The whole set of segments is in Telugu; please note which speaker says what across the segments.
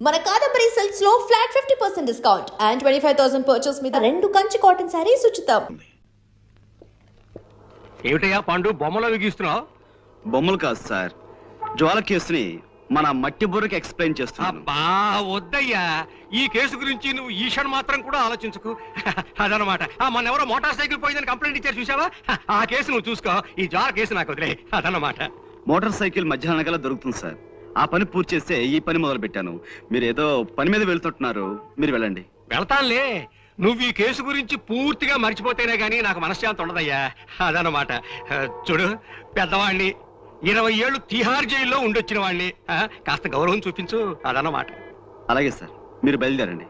Speaker 1: మన కాదంబరి సిల్క్స్ లో ఫ్లాట్ 50% డిస్కౌంట్ అండ్ 25,000 పర్చేస్ మీద 2 కంచి కాటన్ సారీస్ ఉచితం.
Speaker 2: ఏమిటయ్యా పాండు బొమ్మలు విగిస్తున్నావు?
Speaker 3: బొమ్మలు కాదు సార్, జ్వాల కేసుని మన మట్టి బుర్రకి ఎక్స్ప్లెయిన్ చేస్తున్నా.
Speaker 2: అబ్బా వద్దయ్యా, ఈ కేసు గురించి నువ్వు ఈషన్ మాత్రం కూడా ఆలోచించుకు. అదనమాట. మన ఎవరో మోటార్ సైకిల్ పోయిందని కంప్లైంట్ ఇచ్చారు చూసావా? ఆ కేసు నువ్వు చూసుకో, ఈ జ్వాల కేసు నాకు వదిలే. అదనమాట.
Speaker 3: మోటార్ సైకిల్ మధ్యాహ్నం కల్లా దొరుకుతుంది సార్. ఆ పని పూర్తి చేస్తే ఈ పని మొదలు పెట్టాను. మీరు ఏదో పని మీద వెళ్తుంటున్నారు, మీరు వెళ్ళండి.
Speaker 2: వెళ్తానులే, నువ్వు ఈ కేసు గురించి పూర్తిగా మర్చిపోతేనే గానీ నాకు మనశ్శాంతి ఉండదయ్యా. అదనమాట. చూడు, పెద్దవాణ్ణి 20 ఏళ్ళు తిహార్ జైల్లో ఉండొచ్చిన వాడిని, కాస్త గౌరవం చూపించు. అదనమాట.
Speaker 3: అలాగే సార్, మీరు బయలుదేరండి.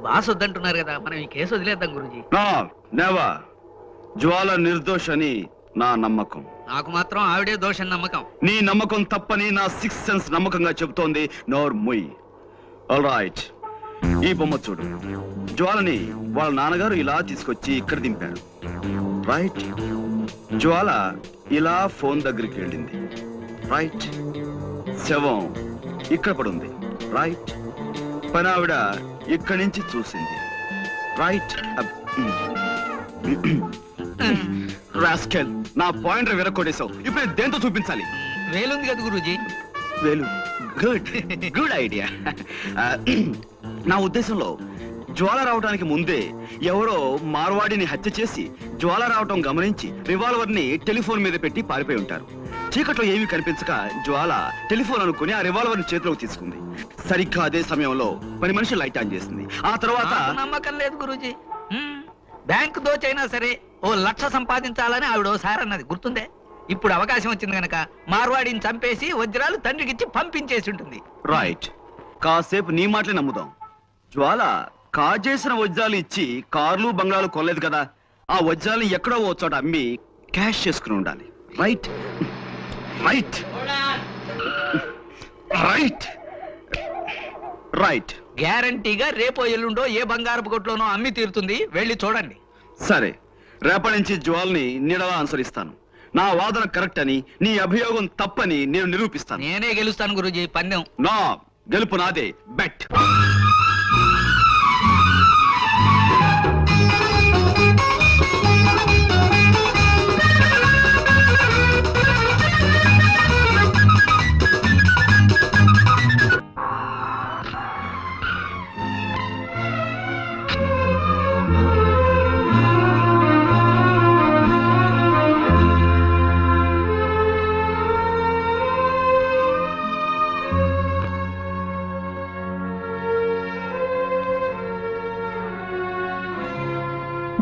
Speaker 4: బాస్ వద్దంటున్నారు కదా, మనం ఈ కేసు వదిలేద్దాం గురూజీ.
Speaker 3: నెవర్. జ్వాల నిర్దోష్ అని నా నమ్మకం.
Speaker 4: నాకు మాత్రం ఆవిడే దోషం నమ్మకం.
Speaker 3: నీ నమ్మకం తప్పని నా 6th సెన్స్ నమ్మకంగా చెబుతోంది. నోర్ ముయ్. ఆల్ రైట్, ఈ బొమ్మ చూడు. జ్వాలని వాళ్ళ నాన్నగారు ఇలా తీసుకొచ్చి ఇక్కడ దింపారు. రైట్. జ్వాల ఇలా ఫోన్ దగ్గరికి వెళ్ళింది. రైట్. శవం ఇక్కడ పడుంది. రైట్. పని ఆవిడ ఇక్కడి నుంచి చూసింది. రైట్. రాస్కెల్, నా పాయింటర్ విరక్కొడేశావు. ఇప్పుడు దేంతో చూపించాలి?
Speaker 4: వేలుంది కదా గురూజీ.
Speaker 3: వేలు. Good good idea. నా ఉద్దేశంలో జ్వాల రావడానికి ముందే ఎవరో మార్వాడిని హత్య చేసి జ్వాల రావటం గమనించి రివాల్వర్ ని టెలిఫోన్ మీద పెట్టి పారిపోయి ఉంటారు. చీకట్లో ఏమీ కనిపించక జ్వాల టెలిఫోన్ అనుకుని ఆ రివాల్వర్ ని చేతిలోకి తీసుకుంది. సరిగ్గా అదే సమయంలో పని మనిషి లైట్ ఆన్ చేసింది. ఆ తర్వాత
Speaker 4: నమ్మకం లేదు గురూజీ. బ్యాంకు దోచైనా సరే 1,00,000 సంపాదించాలని ఆవిడ ఓసారి అన్నది గుర్తుందే. ఇప్పుడు అవకాశం వచ్చింది గనక మార్వాడిని చంపేసి వజ్రాలు తండ్రికిచ్చి పంపించేసి ఉంటుంది.
Speaker 3: రైట్. కాసేపు నీ మాటలే నమ్ముదాం. జ్వాల కాజేసిన వజ్రాలు ఇచ్చి కార్లు బంగ్లాలు కొనలేదు కదా. ఆ వజ్రాలు ఎక్కడో ఓ చోట అమ్మి క్యాష్ చేసుకుని ఉండాలి. Right right right right.
Speaker 4: గ్యారంటీగా రేపో ఎల్లుండో ఏ బంగారపు కొట్లోనో అమ్మి తీరుతుంది. వెళ్ళి చూడండి.
Speaker 3: సరే, రేపటి నుంచి జ్వాల్ని నీడలా అనుసరిస్తాను. నా వాదన కరెక్ట్ అని, నీ అభియోగం తప్పని నేను నిరూపిస్తాను.
Speaker 4: నేనే గెలుస్తాను గురూజీ. పందెం
Speaker 3: నా గెలుపు నాదే. బెట్.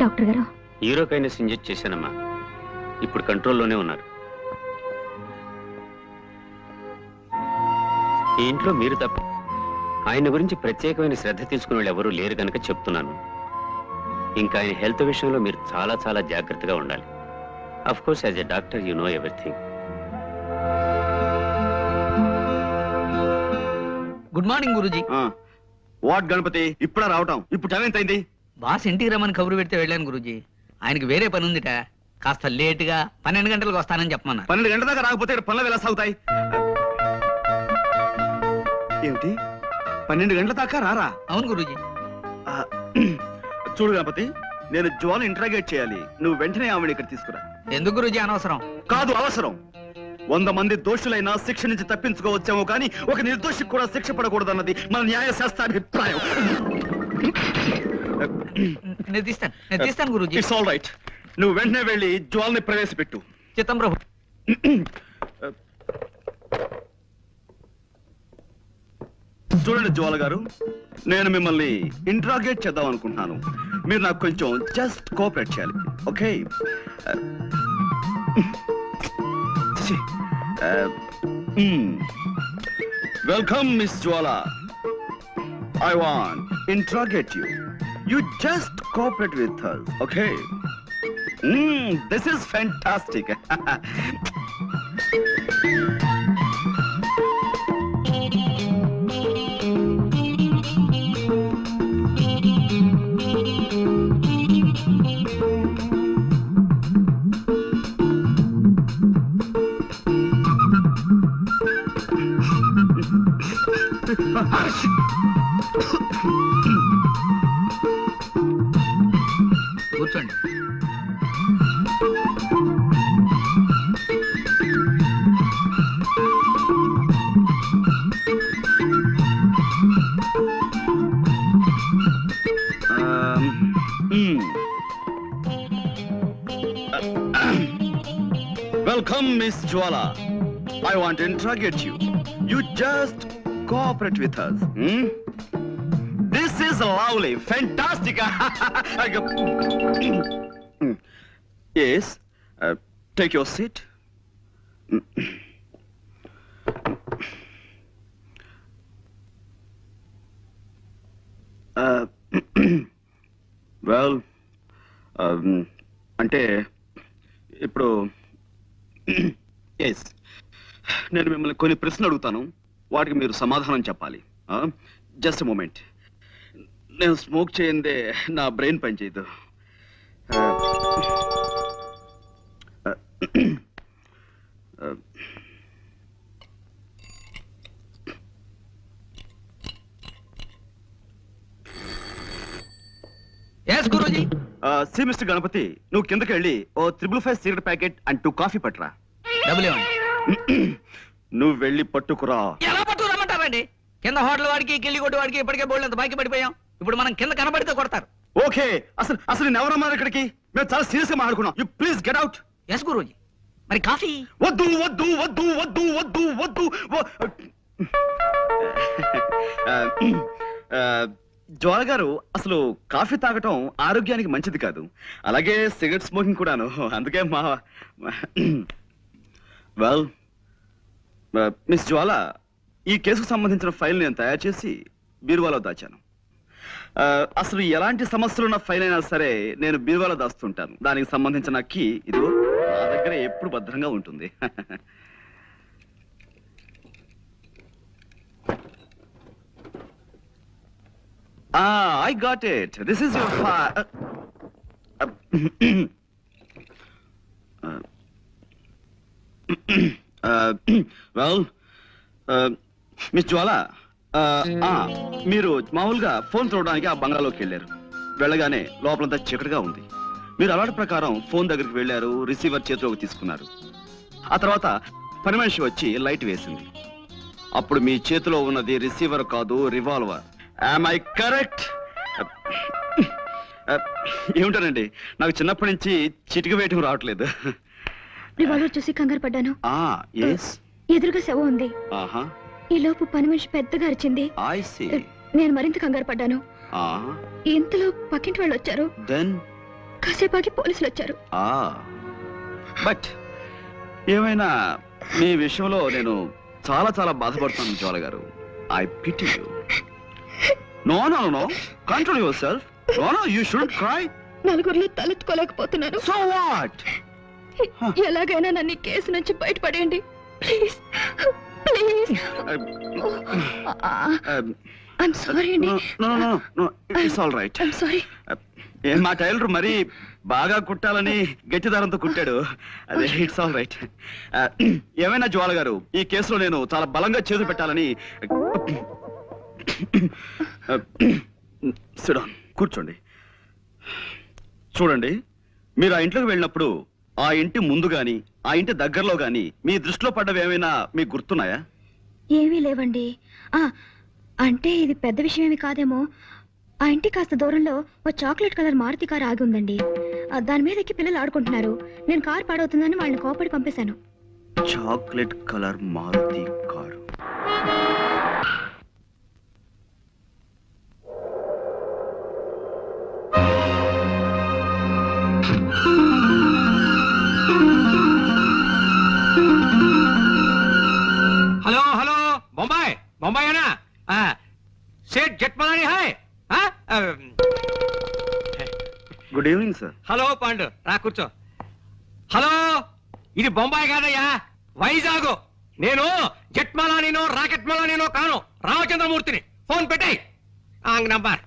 Speaker 5: డాక్టర్ గారు,
Speaker 6: యూరోకైనస్ ఇంజెక్ట్ చేశానమ్మా. ఇప్పుడు కంట్రోల్లోనే ఉన్నారు. ఈ ఇంట్లో మీరు తప్ప ఆయన గురించి ప్రత్యేకమైన శ్రద్ధ తీసుకునే వాళ్ళు ఎవరూ లేరు కనుక చెప్తున్నాను. ఇంకా ఆయన హెల్త్ విషయంలో మీరు చాలా చాలా జాగ్రత్తగా ఉండాలి. Of course as a doctor you know everything.
Speaker 4: Good morning Guruji.
Speaker 3: What Ganapathi, ఇప్పుడా రావటం? ఇప్పుడు టైం ఎంత అయింది?
Speaker 4: బాస్ ఇంటికి రమ్మని కబురు పెడితే వెళ్ళాను గురూజీ. ఆయనకి వేరే పని ఉందిట. కాస్త లేటుగా 12 గంటలకు వస్తానని చెప్పమన్నా.
Speaker 3: 12 గంటల దాకా రాకపోతే పనులు ఎలా సాగుతాయి? ఏమిటి, 12 గంటల దాకా రారా?
Speaker 4: అవును గురూజీ.
Speaker 3: చూడు గణపతి, నేను జ్వాల ఇంట్రాగేట్ చేయాలి. నువ్వు వెంటనే ఆవిడ ఇక్కడ తీసుకురా.
Speaker 4: ఎందుకు గురూజీ? అనవసరం.
Speaker 3: కాదు, అవసరం. 100 మంది దోషులైనా శిక్ష నుంచి తప్పించుకోవచ్చేమో కానీ ఒక నిర్దోషికి కూడా శిక్ష పడకూడదన్నది మన న్యాయశాస్త్రాభిప్రాయం.
Speaker 4: నేను తీస్తాను గురూజీ.
Speaker 3: It's all right. నువ్వు వెంటనే వెళ్ళి జ్వాల్ని ప్రవేశపెట్టు.
Speaker 4: చిత్తం ప్రభు.
Speaker 3: చూడండి జ్వాల గారు, నేను మిమ్మల్ని ఇంట్రాగేట్ చేద్దాం అనుకుంటున్నాను. మీరు నాకు కొంచెం జస్ట్ కోఆపరేట్ చేయాలి. Okay? Welcome miss Jwala. I want to interrogate you. You just cooperate with us, okay? This is fantastic.
Speaker 4: కూర్చోండి.
Speaker 3: Welcome, Miss Jwala. I want to interrogate you. You just cooperate with us. This is lovely, fantastic. Yes, take your seat. Well, అంటే ఇప్పుడు ఎస్ నేను మిమ్మల్ని కొన్ని ప్రశ్నలు అడుగుతాను, వాటికి మీరు సమాధానం చెప్పాలి. Just moment. నేను స్మోక్ చేయందే నా బ్రెయిన్ పనిచేయదు. సి మిస్టర్ గణపతి, నువ్వు కిందకి వెళ్ళి ఓ 555 సిగరెట్ ప్యాకెట్ అండ్ 2 కాఫీ పట్టురా. నువ్వు వెళ్ళి పట్టుకురా.
Speaker 4: ఎలా పట్టుకురమ్మంటారండి? కింద హోటల్ వాడికి కిల్లి కొట్టి వాడికి ఇప్పటికే బోల్డ్ అంత బాకీ పడిపోయాం. ఇప్పుడు మనం కింద కనబడితే కొడతారు.
Speaker 3: ఓకే, అసలు నేను ఎవరన్నారు ఇక్కడికి? మేము చాలా సీరియస్ గా మాట్లాడుకున్నాం. You please get out.
Speaker 4: Yes Guruji. మరి కాఫీ?
Speaker 3: వద్దు వద్దు వద్దు వద్దు వద్దు వద్దు. జ్వాల గారు, అసలు కాఫీ తాగటం ఆరోగ్యానికి మంచిది కాదు, అలాగే సిగరెట్ స్మోకింగ్ కూడాను. అందుకే వెల్ మిస్ జ్వాల, ఈ కేసుకు సంబంధించిన ఫైల్ నేను తయారు చేసి బీరువాలో దాచాను. అసలు ఎలాంటి సమస్యలున్న ఫైల్ అయినా సరే నేను బీరువాలో దాస్తుంటాను. దానికి సంబంధించిన కీ ఇదిగో నా దగ్గర ఎప్పుడు భద్రంగా ఉంటుంది. I got it. This is your file. Well, Miss Jwala, మీరు మామూలుగా ఫోన్ చూడడానికి ఆ బంగాళలోకి వెళ్ళారు. వెళ్ళగానే లోపలంతా చీకటిగా ఉంది. మీరు అలవాటు ప్రకారం ఫోన్ దగ్గరికి వెళ్ళారు, రిసీవర్ చేతిలోకి తీసుకున్నారు. ఆ తర్వాత పని మనిషి వచ్చి లైట్ వేసింది. అప్పుడు మీ చేతిలో ఉన్నది రిసీవర్ కాదు, రివాల్వర్. Am I correct? ఏమిటానండి, నాకు చిన్నప్పటి నుంచి చిటిక వేయటం రావట్లేదు.
Speaker 5: రివాల్వర్ చూసి కంగారు పడ్డాను. ఎదురుగా శవం ఉంది. ఈ లోపు పని మనిషి పెద్దగా అరిచింది. నేను మరింత కంగారు పడ్డాను. ఇంతలో పక్కింటి వాళ్ళు వచ్చారు. కాసేపాకి పోలీసులు వచ్చారు.
Speaker 3: బట్ ఏమైనా మీ విషయంలో నేను చాలా చాలా బాధపడుతున్నాను Jwala garu. I pity you. No, no, no. Control yourself. No, no, you shouldn't cry.
Speaker 5: నలుగురిలో తలెత్తుకోలేకపోతున్నాను.
Speaker 3: So what?
Speaker 5: ఎలాగైనా నన్ను ఈ కేసు నుంచి బయటపడేయండి. Please please. I'm sorry అండి.
Speaker 3: No. It's all right.
Speaker 5: I'm sorry.
Speaker 3: మా టైలర్ మరి బాగా కుట్టాలని గట్టి దారంతో కుట్టాడు. అదే ఇట్స్ ఆల్ రైట్. ఏమైనా జ్వాల గారు, ఈ కేసులో నేను చాలా బలంగా చేతులు పెట్టాలని. కూర్చోండి. చూడండి, మీరు ఆ ఇంట్లోకి వెళ్ళినప్పుడు ఆ ఇంటి ముందు గాని ఆ ఇంటి దగ్గరలో గాని మీ దృష్టిలో పడ్డవి ఏమైనా మీకు గుర్తున్నాయా?
Speaker 5: ఏమీ లేవండి. అంటే ఇది పెద్ద విషయం ఏమి కాదేమో. ఆ ఇంటి కాస్త దూరంలో ఓ చాక్లెట్ కలర్ మారుతి కారు ఆగి ఉందండి. దాని మీద ఎక్కి పిల్లలు ఆడుకుంటున్నారు. నేను కారు పాడవుతుందని వాళ్ళని కోపడి పంపేశాను.
Speaker 3: Chocolate colour Maruti car.
Speaker 2: Hello hello, Bombay అనా? Seth Jethmalani hi.
Speaker 3: Good evening sir.
Speaker 2: Hello Pandu, రా కూర్చో. హలో, ఇది బొంబాయి కాదయ్యా, వైజాగ్. నేను జట్మలానినో రాకెట్మలానినో కాను, రామచంద్రమూర్తిని. ఫోన్ పెట్టాయి రాంగ్ నంబర్.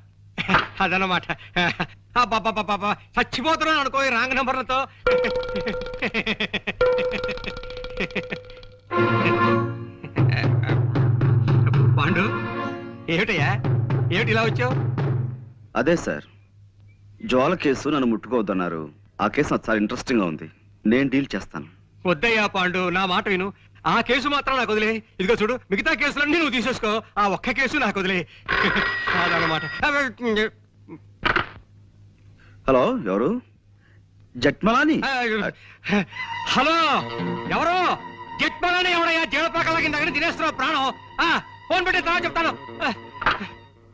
Speaker 2: అదన్నమాట. చచ్చిపోతున్నాను అనుకో ఈ రాంగ్ నంబర్లతో. పాండు ఏమిటయ్యా, ఏమిటి ఇలా వచ్చావు?
Speaker 3: అదే సార్, జ్వాల కేసు నన్ను ముట్టుకోవద్దన్నారు. ఆ కేసు నాకు చాలా ఇంట్రెస్టింగ్ గా ఉంది. నేను డీల్ చేస్తాను.
Speaker 2: వద్దయ్యా పాండు, నా మాట విను. ఆ కేసు మాత్రం నాకు వదిలే. ఇదిగో చూడు, మిగతా కేసులన్నీ నువ్వు తీసేసుకో, ఆ ఒక్క కేసు నాకు వదిలే. అదన్నమాట.
Speaker 3: హలో, ఎవరు? జట్మలాని?
Speaker 2: హలో, ఎవరు? జట్మలాని ఎవడయ్యా? జీవపాకల కింద తినేస్తున్నావు ప్రాణం. ఫోన్ పెట్టి తర్వాత చెప్తాను.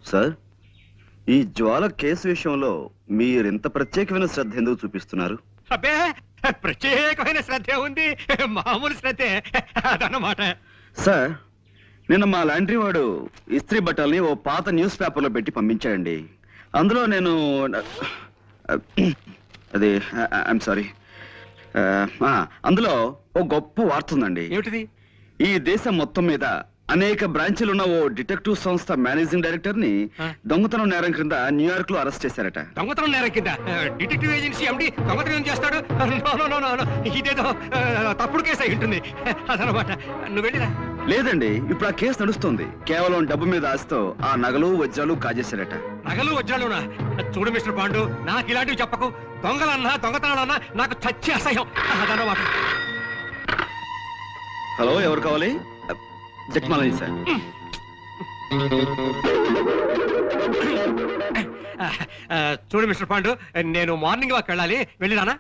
Speaker 3: సార్, ఈ జ్వాల కేసు విషయంలో మీరెంత ప్రత్యేకమైన శ్రద్ధ ఎందుకు చూపిస్తున్నారు?
Speaker 2: అబ్బే, ప్రత్యేకమైన శ్రద్ధ ఉంది, మామూలు శ్రద్ధే అదన్నమాట.
Speaker 3: సార్, నిన్న మా లాండ్రీ వాడు ఇస్త్రీ బట్టల్ని ఓ పాత న్యూస్ పేపర్లో పెట్టి పంపించాడండి. అందులో నేను అది ఐఎమ్ సారీ, అందులో ఓ గొప్ప వార్త ఉందండి.
Speaker 2: ఏమిటిది?
Speaker 3: ఈ దేశం మొత్తం మీద అనేక బ్రాంచీలు ఉన్న ఓ డిటెక్టివ్ సంస్థ మేనేజింగ్ డైరెక్టర్ ని దొంగతనం నేరం కింద న్యూయార్క్ లో అరెస్ట్ చేశారట.
Speaker 2: దొంగతనం నేరం కింద? డిటెక్టివ్ ఏజెన్సీ ఎండి దొంగతనం ఏం చేస్తాడు? ఇదేదో తప్పుడు కేసు అయి ఉంటుంది అదనమాట. నువ్వు వెళ్ళిరా.
Speaker 3: లేదండి, ఇప్పుడు ఆ కేసు నడుస్తుంది. కేవలం డబ్బు మీద ఆశతో ఆ నగలు వజ్రాలు కాజేశారట.
Speaker 2: నగలు వజ్రాలునా? చూడు మిస్టర్ పాండు, నాకు ఇలాంటివి చెప్పకు. దొంగలన్నా దొంగతనాలన్నా నాకు చచ్చి అసహ్యం అదనమాట.
Speaker 3: హలో, ఎవరు కావాలి? జట్మాలని సార్.
Speaker 2: చూడు మిస్టర్ పాండు, నేను మార్నింగ్ వాక్ వెళ్ళాలి, వెళ్ళిరానా?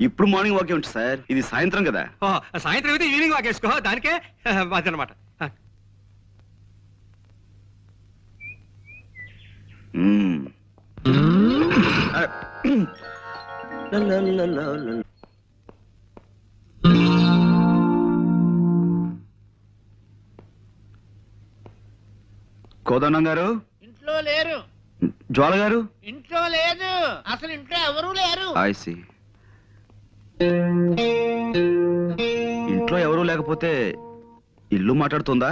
Speaker 3: ఇప్పుడు మార్నింగ్ వాక్ ఏమిటి సార్, ఇది సాయంత్రం కదా.
Speaker 2: సాయంత్రం అయితే ఈవినింగ్ వాక్ వేసుకో, దానికే అదనమాట.
Speaker 3: కోదండం గారు
Speaker 7: ఇంట్లో లేరు.
Speaker 3: జ్వాల గారు
Speaker 7: ఇంట్లో లేదు, అసలు ఇంట్లో ఎవరూ లేరు.
Speaker 3: ఐసి, ఇంట్లో ఎవరూ లేకపోతే ఇల్లు మాట్లాడుతుందా?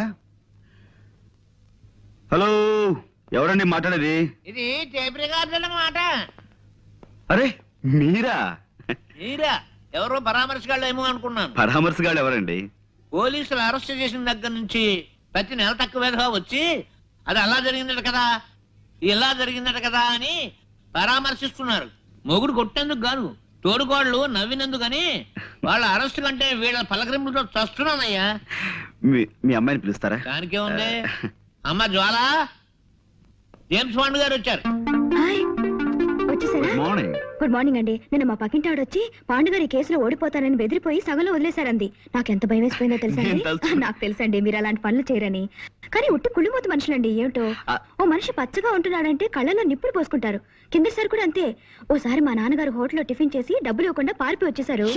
Speaker 3: హలో, ఎవరండి మాట్లాడేది?
Speaker 7: ఇది టేప్ రికార్డుల మాట.
Speaker 3: అరే మీరా?
Speaker 7: మీరా? ఎవరో పరామర్శగాళ్ళు ఏమో అనుకున్నాను.
Speaker 3: పరామర్శగాళ్ళు ఎవరండి?
Speaker 7: పోలీసులు అరెస్ట్ చేసిన దగ్గర నుంచి ప్రతి నెల తక్కువగా వచ్చి అది అలా జరిగిందట కదా, ఇలా జరిగిందట కదా అని పరామర్శిస్తున్నారు. మొగుడు కొట్టేందుకు కాదు, తోడుకోళ్ళు నవ్వినందుకని. వాళ్ళ అరెస్ట్ కంటే వీళ్ళ పలకరింపులతో చస్తున్నానయ్యా.
Speaker 3: మీ అమ్మాయిని పిలుస్తారా?
Speaker 7: దానికే ఉంది. అమ్మ జ్వాల, జేమ్స్ బాండ్ గారు వచ్చారు.
Speaker 5: గుడ్ మార్నింగ్ అండి. నిన్న మా పక్కింటి ఆవిడ వచ్చి పాండుగారి కేసులో ఓడిపోతానని బెదిరిపోయి సగంలో వదిలేశారంది. నాకు ఎంత భయం వేసిపోయిందో తెలుసండి. నాకు తెలుసండి మీరు అలాంటి పనులు చేయరని. కానీ ఉట్టి కుళ్ళిమూత మనుషులండి. ఏమిటో, ఓ మనిషి పచ్చగా ఉంటున్నాడంటే కళ్ళలో నిప్పులు పోసుకుంటారు. కిందసారి కూడా అంతే. ఓసారి మా నాన్నగారు హోటల్లో టిఫిన్ చేసి డబ్బులు ఇవ్వకుండా పారిపోయి వచ్చేసారు.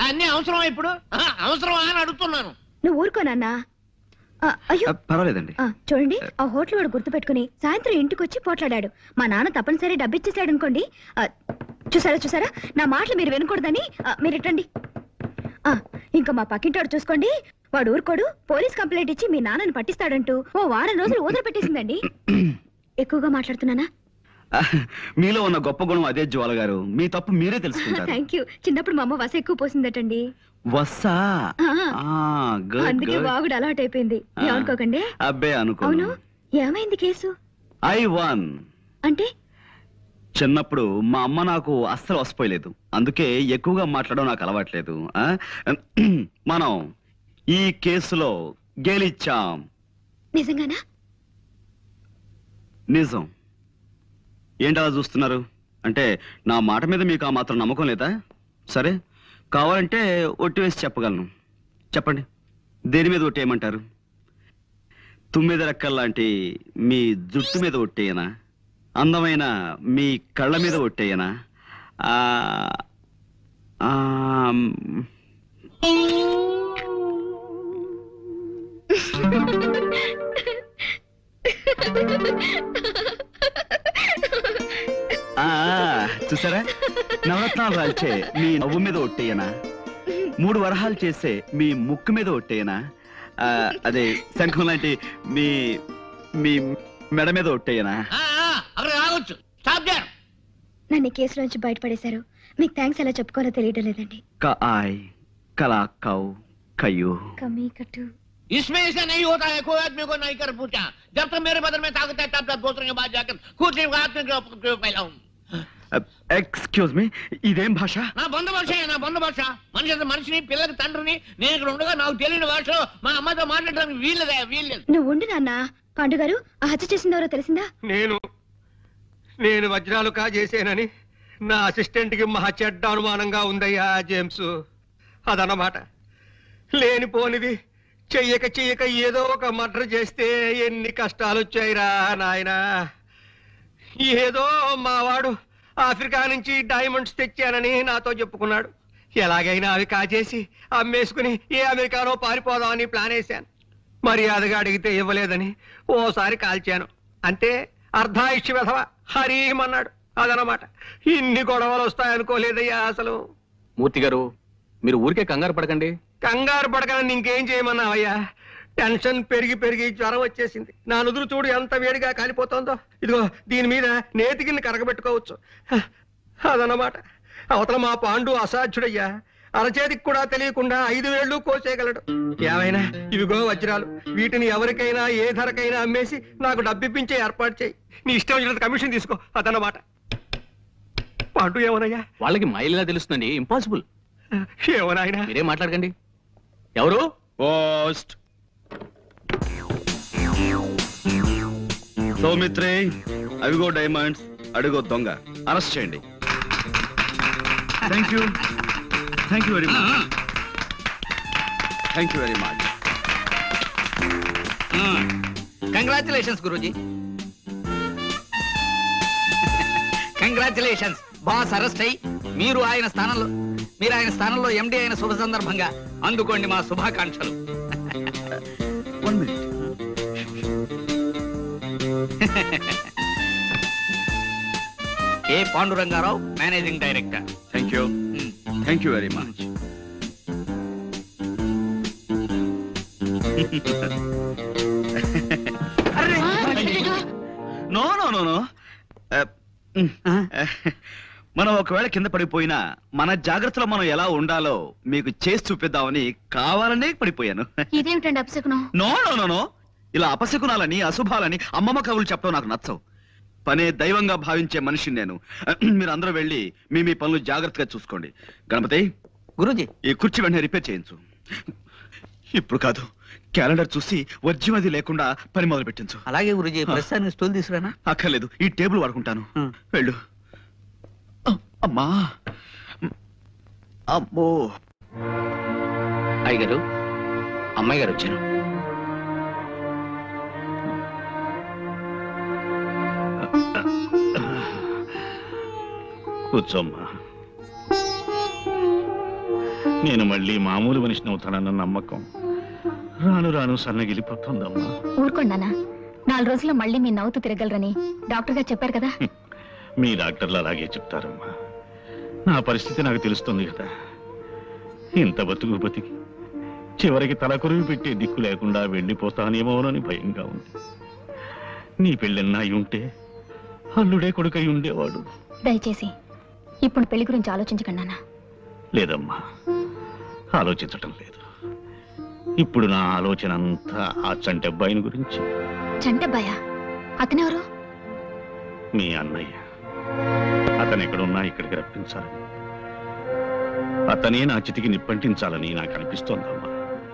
Speaker 7: అన్ని అవసరమా ఇప్పుడు? అవసరమా అని అడుగుతున్నాను.
Speaker 5: నువ్వు ఊరుకోనన్నా. అయ్యో
Speaker 3: పర్వాలేదండి.
Speaker 5: చూడండి, ఆ హోటల్ వాడు గుర్తు పెట్టుకుని సాయంత్రం ఇంటికి వచ్చి పోట్లాడాడు. మా నాన్న తప్పనిసరి డబ్బిచ్చేసాడు అనుకోండి. చూసారా, నా మాటలు మీరు వినకూడదని మీరు ఇట్టండి. ఇంకా మా పక్కింటాడు చూసుకోండి, వాడు ఊరుకోడు. పోలీస్ కంప్లైంట్ ఇచ్చి మీ నాన్నని పట్టిస్తాడంటూ ఓ వారం రోజులు ఊదర పెట్టేసిందండి. ఎక్కువగా మాట్లాడుతున్నానా?
Speaker 3: మీలో ఉన్న గొప్ప గుణం అదే జ్వాల గారు. మీ తప్పు మీరే తెలుసుకుంటారు.
Speaker 5: Thank you. చిన్నప్పుడు మా అమ్మ వస ఎక్కువ పోసిందటండి.
Speaker 3: వస్సా?
Speaker 5: అందుకే బాగుడు అలవాటు అయిపోయింది. ఏమనుకోకండి.
Speaker 3: అబ్బే అనుకో.
Speaker 5: అవును, ఏమైంది కేసు?
Speaker 3: ఐ వన్
Speaker 5: అంటే
Speaker 3: చిన్నప్పుడు మా అమ్మ నాకు అస్సలు వసిపోయలేదు. అందుకే ఎక్కువగా మాట్లాడడం నాకు అలవాట్లేదు. మనం ఈ కేసులో గెలిచాం.
Speaker 5: నిజంగానా?
Speaker 3: నిజం. ఏంటలా చూస్తున్నారు? అంటే నా మాట మీద మీకు ఆ మాత్రం నమ్మకం లేదా? సరే, కావాలంటే ఒట్టి వేసి చెప్పగలను. చెప్పండి, దేని మీద ఒట్టేయమంటారు? తుమ్మిద రెక్కల్లాంటి మీ జుట్టు మీద ఒట్టేయనా? అందమైన మీ కళ్ళ మీద ఒట్టేయనా? చూసారా, నవరత్నాలు రాల్చే మీ నవ్వు మీద ఒట్టేయనా? 3 వరహాలు చేసే మీ ముక్కు మీద ఒట్టేయనా? అదే శంఖం లాంటి మీ మీ మెడ మీద ఒట్టేయనా?
Speaker 5: నన్ను కేసు నుంచి బయటపడేశారు. మీకు థ్యాంక్స్ ఎలా చెప్పుకోవాలో తెలియడం లేదండి.
Speaker 7: इसमें ऐसा नहीं होता है, कोई आदमी को नहीं कर पूछा। जब तक मेरे बदन में ताकत है तब तक दूसरे के बाद जाकर खुद ही हाथ में क्यों फैलाऊं?
Speaker 3: ఎక్స్క్యూజ్ మీ, ఇదేం భాష?
Speaker 7: నా బంధు భాష, నా బంధు భాష. మనిషిని పిల్లకి తండ్రిని నేను ఇక్కడ ఉండగా నాకు తెలియని భాషలో మా అమ్మతో మాట్లాడడానికి వీల్లేదు.
Speaker 5: నువ్వు ఉండు నాన్న. పాండు గారు, ఆ హత్య చేసిందెవరో తెలిసిందా?
Speaker 2: నేను వజ్రాలు కాజేసేనని నా అసిస్టెంట్ కి మహా చెడ్డ అనుమానంగా ఉందయ్యా జేమ్స్. అదన్నమాట. లేనిపోనిది చెయ్యక ఏదో ఒక మర్డర్ చేస్తే ఎన్ని కష్టాలు వచ్చాయిరా నాయనా. ఏదో మావాడు ఆఫ్రికా నుంచి డైమండ్స్ తెచ్చానని నాతో చెప్పుకున్నాడు. ఎలాగైనా అవి కాజేసి అమ్మేసుకుని ఏ అమెరికానో పారిపోదామని ప్లాన్ వేశాను. మర్యాదగా అడిగితే ఇవ్వలేదని ఓసారి కాల్చాను. అంతే, అర్ధాయుష్య వెధవ హరీమన్నాడు. అదనమాట. ఇన్ని గొడవలు వస్తాయనుకోలేదయ్యా అసలు.
Speaker 6: మూర్తి గారు, మీరు ఊరికే కంగారు పడకండి.
Speaker 2: కంగారు పడకని ఇంకేం చేయమన్నావయ్యా? టెన్షన్ పెరిగి జ్వరం వచ్చేసింది. నా నుదురు చూడు ఎంత వేడిగా కాలిపోతుందో. ఇదిగో దీని మీద నేతికిని కరగబెట్టుకోవచ్చు. అదన్నమాట. అవతల మా పాండు అసాధ్యుడయ్యా. అరచేతికి కూడా తెలియకుండా 5 వేళ్ళు కోసేయగలడు. ఏమైనా ఇవిగో వజ్రాలు. వీటిని ఎవరికైనా ఏ ధరకైనా అమ్మేసి నాకు డబ్బిప్పించే ఏర్పాటు చేయి. నీ ఇష్టం వచ్చినంత కమిషన్ తీసుకో. అదన్నమాట. పాండు ఏమోనయ్యా?
Speaker 6: వాళ్ళకి మైలిలా తెలుస్తుందండి. ఇంపాసిబుల్.
Speaker 2: ఏమోనాయనా?
Speaker 6: మీరేం మాట్లాడకండి. ఎవరు?
Speaker 3: పోస్ట్. సౌమిత్రే, అవిగో డైమండ్స్, అడుగో దొంగ. అరెస్ట్ చేయండి. Thank you very much.
Speaker 4: Congratulations Guruji. Congratulations. Boss arrest అయ్యి మీరు ఆయన స్థానంలో ఎండి అయిన శుభ సందర్భంగా అందుకోండి మా శుభాకాంక్షలు.
Speaker 3: 1 minute.
Speaker 4: A Pandurangarao, managing director.
Speaker 3: Thank you very much. No మనం ఒకవేళ కింద పడిపోయినా మన జాగ్రత్తలో మనం ఎలా ఉండాలో మీకు చేసి చూపిద్దామని కావాలనే పడిపోయాను.
Speaker 5: ఇదేమిటండి అపశకునం?
Speaker 3: నో. ఇలా అపశకునాలని అశుభాలని అమ్మమ్మ కవులు చెప్పడం నాకు నచ్చవు. పనే దైవంగా భావించే మనిషిని నేను. మీరు అందరూ వెళ్ళి మీ పనులు జాగ్రత్తగా చూసుకోండి. గణపతి,
Speaker 4: గురూజీ
Speaker 3: ఈ కుర్చీ వెంటనే రిపేర్ చేయించు. ఇప్పుడు కాదు, క్యాలెండర్ చూసి వర్జ్యం అది లేకుండా పని మొదలు పెట్టించు.
Speaker 4: అలాగే గురూజీ. ప్రస్తుతానికి స్టూల్ తీసుకురానా?
Speaker 3: అక్కర్లేదు, ఈ టేబుల్ వాడుకుంటాను. వెళ్ళు. అమ్మా, అమ్మో.
Speaker 6: అయ్యగారు, అమ్మాయి గారు వచ్చారు.
Speaker 8: కూర్చోమ్మా. నేను మళ్ళీ మామూలు మనిషిని అవుతానన్న నమ్మకం రాను సన్నగిలిపోతుందమ్మా.
Speaker 5: ఊరుకోండానా, 4 రోజుల్లో మళ్ళీ మీ నవ్వుతూ తిరగలరని డాక్టర్ గారు చెప్పారు కదా.
Speaker 8: మీ డాక్టర్లు అలాగే చెప్తారమ్మా. నా పరిస్థితి నాకు తెలుస్తుంది కదా. ఇంత బతికి చివరికి తలకొరివి పెట్టే దిక్కు లేకుండా వెళ్ళిపోతానేమోనని భయంగా ఉంది. నీ పెళ్ళన్నా అయి ఉంటే అల్లుడే కొడుకై ఉండేవాడు.
Speaker 5: దయచేసి ఇప్పుడు పెళ్లి గురించి ఆలోచించకండి.
Speaker 8: లేదమ్మా, ఆలోచించటం లేదు. ఇప్పుడు నా ఆలోచన అంతా ఆ చంటబ్బాయిని గురించి.
Speaker 5: చంటబ్బాయా? అతనెవరు?
Speaker 8: మీ అన్నయ్య. అతను ఎక్కడున్నా ఇక్కడికి రప్పించాలని, అతనే నా చితికి నిప్పంటించాలని నాకు అనిపిస్తోందమ్మా.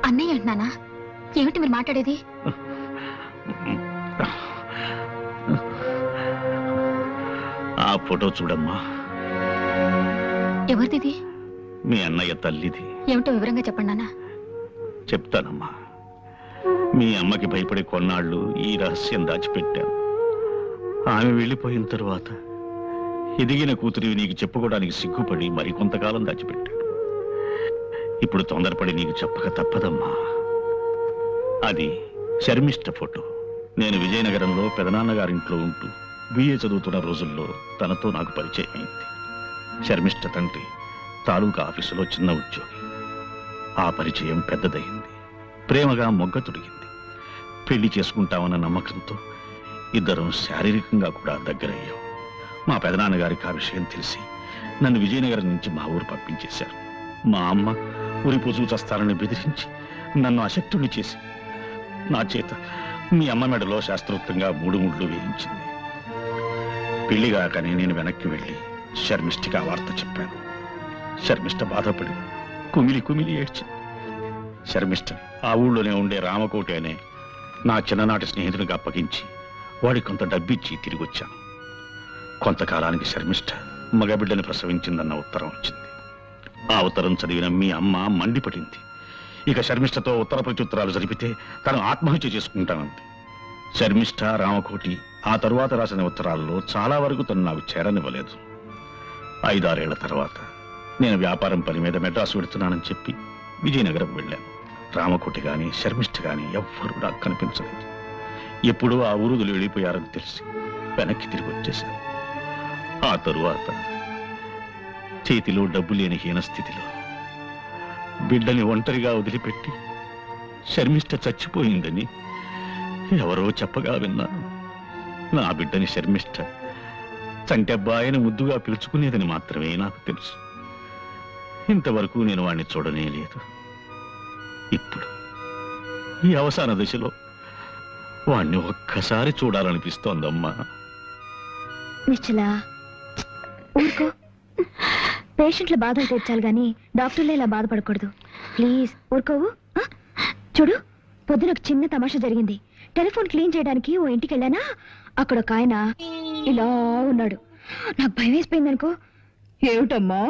Speaker 5: అన్నయ్య అంటున్నానా? ఏమిటి మీరు మాట్లాడేది?
Speaker 8: ఆ ఫోటో చూడమ్మా.
Speaker 5: ఎవరిది?
Speaker 8: మీ అన్నయ్య తల్లిది.
Speaker 5: ఏమిటో వివరంగా చెప్పండి నాన్న.
Speaker 8: చెప్తానమ్మా. మీ అమ్మకి భయపడే కొన్నాళ్ళు ఈ రహస్యం దాచిపెట్టాను. ఆమె వెళ్ళిపోయిన తరువాత ఎదిగిన కూతురివి నీకు చెప్పుకోవడానికి సిగ్గుపడి మరికొంతకాలం దాచిపెట్టాడు. ఇప్పుడు తొందరపడి నీకు చెప్పక తప్పదమ్మా. అది శర్మిష్ట ఫోటో. నేను విజయనగరంలో పెదనాన్నగారింట్లో ఉంటూ బిఏ చదువుతున్న రోజుల్లో తనతో నాకు పరిచయం అయింది. శర్మిష్ట తండ్రి తాలూకా ఆఫీసులో చిన్న ఉద్యోగి. ఆ పరిచయం పెద్దదయింది. ప్రేమగా మొగ్గ తొడిగింది. పెళ్లి చేసుకుంటామన్న నమ్మకంతో ఇద్దరం శారీరకంగా కూడా దగ్గరయ్యాం. మా పెదనాన్నగారికి ఆ విషయం తెలిసి నన్ను విజయనగరం నుంచి మా ఊరు పంపించేశారు. మా అమ్మ ఉరిపోచూ చస్తానని బెదిరించి నన్ను అశక్తుని చేసి నా చేత మీ అమ్మ మెడలో శాస్త్రోక్తంగా 3 ముళ్ళు వేయించింది. పెళ్లిగాకని నేను వెనక్కి వెళ్ళి శర్మిష్ఠకి ఆ వార్త చెప్పాను. శర్మిష్ఠ బాధపడి కుమిలి కుమిలి ఏడ్చింది. శర్మిష్ఠ ఆ ఊళ్ళోనే ఉండే రామకోటి అనే నా చిన్ననాటి స్నేహితునికి అప్పగించి వాడికి కొంత డబ్బిచ్చి తిరిగి వచ్చాను. కొంతకాలానికి శర్మిష్ఠ మగబిడ్డని ప్రసవించిందన్న ఉత్తరం వచ్చింది. ఆ ఉత్తరం చదివిన మీ అమ్మ మండిపడింది. ఇక శర్మిష్ఠతో ఉత్తర ప్రత్యుత్తరాలు జరిపితే తను ఆత్మహత్య చేసుకుంటానంది. శర్మిష్ఠ, రామకోటి ఆ తరువాత రాసిన ఉత్తరాల్లో చాలా వరకు తను నాకు చేరనివ్వలేదు. 5-6 ఏళ్ల తర్వాత నేను వ్యాపారం పని మీద మెడ్రాసు వెడుతున్నానని చెప్పి విజయనగరం వెళ్ళాను. రామకోటి గాని శర్మిష్ఠ గాని ఎవ్వరూ నాకు కనిపించలేదు. ఎప్పుడూ ఆ ఊరుదులు వెళ్ళిపోయారని తెలిసి వెనక్కి తిరిగి వచ్చేశాను. ఆ తరువాత చేతిలో డబ్బు లేని హీన స్థితిలో బిడ్డని ఒంటరిగా వదిలిపెట్టి శర్మిష్ఠ చచ్చిపోయిందని ఎవరో చెప్పగా విన్నాను. నా బిడ్డని శర్మిష్ఠ చంటబ్బాయిని ముద్దుగా పిలుచుకునేదని మాత్రమే నాకు తెలుసు. ఇంతవరకు నేను వాణ్ణి చూడనే లేదు. ఇప్పుడు ఈ అవసాన దశలో వాణ్ణి ఒక్కసారి చూడాలనిపిస్తోందమ్మా.
Speaker 5: నిశ్చలా ఊరుకో. పేషెంట్ల బాధలు తీర్చాలి గాని డాక్టర్లే ఇలా బాధపడకూడదు. ప్లీజ్ ఊరుకోవు. చూడు, పొద్దున ఒక చిన్న తమాషా జరిగింది. టెలిఫోన్ క్లీన్ చేయడానికి ఓ ఇంటికి వెళ్ళానా, అక్కడ ఒక ఆయన ఇలా ఉన్నాడు. నాకు భయం వేసిపోయింది అనుకో. ఏమిటమ్మా